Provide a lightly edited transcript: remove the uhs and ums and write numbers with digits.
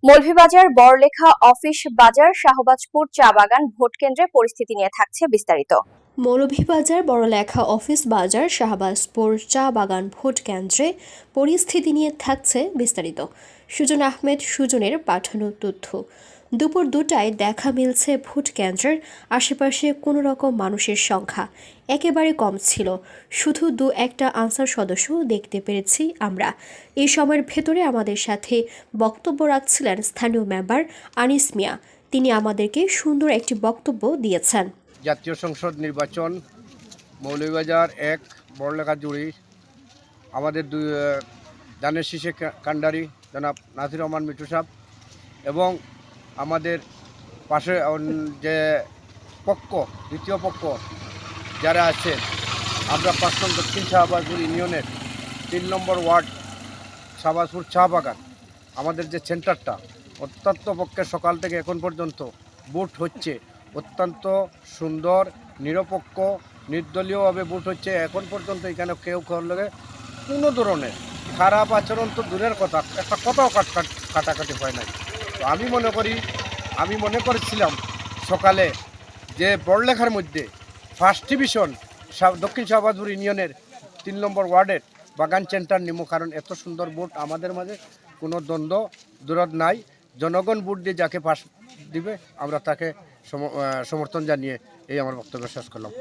Moulvibazar Barlekha office বাজার শাহবাজপুর চা বাগান ভোট কেন্দ্রে পরিস্থিতি নিয়ে থাকছে বিস্তারিত। মৌলভীবাজার বড়লেখা অফিস বাজার শাহবাজপুর চা বাগান ভোট কেন্দ্রে পরিস্থিতি নিয়ে থাকছে বিস্তারিত। সুজন আহমেদ সুজনের পাঠানো তথ্য। দুপুর 2টায় দেখা মিলছে ভোট কেন্দ্রের আশেপাশে কোনো রকম মানুষের সংখ্যা একেবারে কম ছিল, শুধু 2-1টা আনসার সদস্য দেখতে পেরেছি আমরা। এই সময়ের ভেতরে আমাদের সাথে বক্তব্য রাখছিলেন স্থানীয় মেম্বার আনিস মিয়া। তিনি আমাদেরকে সুন্দর একটি বক্তব্য দিয়েছেন। জাতীয় সংসদ নির্বাচন মৌলভীবাজার 1 বড়লেখা জুড়ি আমাদের ধানের শীষে কাণ্ডারি জনাব নাসির রহমান মিঠু সাহেব এবং আমাদের পাশে যে পক্ষ দ্বিতীয় পক্ষ যারা আছে, আমরা 5 নং দক্ষিণ শাহবাজপুর ইউনিয়নের 3 নম্বর ওয়ার্ড শাহবাজপুর চা বাগান, আমাদের যে সেন্টারটা অত্যন্ত পক্ষে সকাল থেকে এখন পর্যন্ত ভোট হচ্ছে, অত্যন্ত সুন্দর নিরপেক্ষ নির্দলীয়ভাবে ভোট হচ্ছে। এখন পর্যন্ত এখানে কেউ করলে কোনো ধরনের খারাপ আচরণ তো দূরের কথা, একটা কথাও কাটাকাটি হয় নাই। তো আমি মনে করেছিলাম সকালে যে বড়লেখার মধ্যে ফার্স্ট ডিভিশন দক্ষিণ শাহবাজপুর ইউনিয়নের 3 নম্বর ওয়ার্ডের বাগান সেন্টার নিমো, কারণ এত সুন্দর ভোট আমাদের মাঝে কোনো দ্বন্দ্ব দূরত নাই। জনগণ ভোট দিয়ে যাকে পাশ দিবে আমরা তাকে সমর্থন জানিয়ে এই আমার বক্তব্য শেষ করলাম।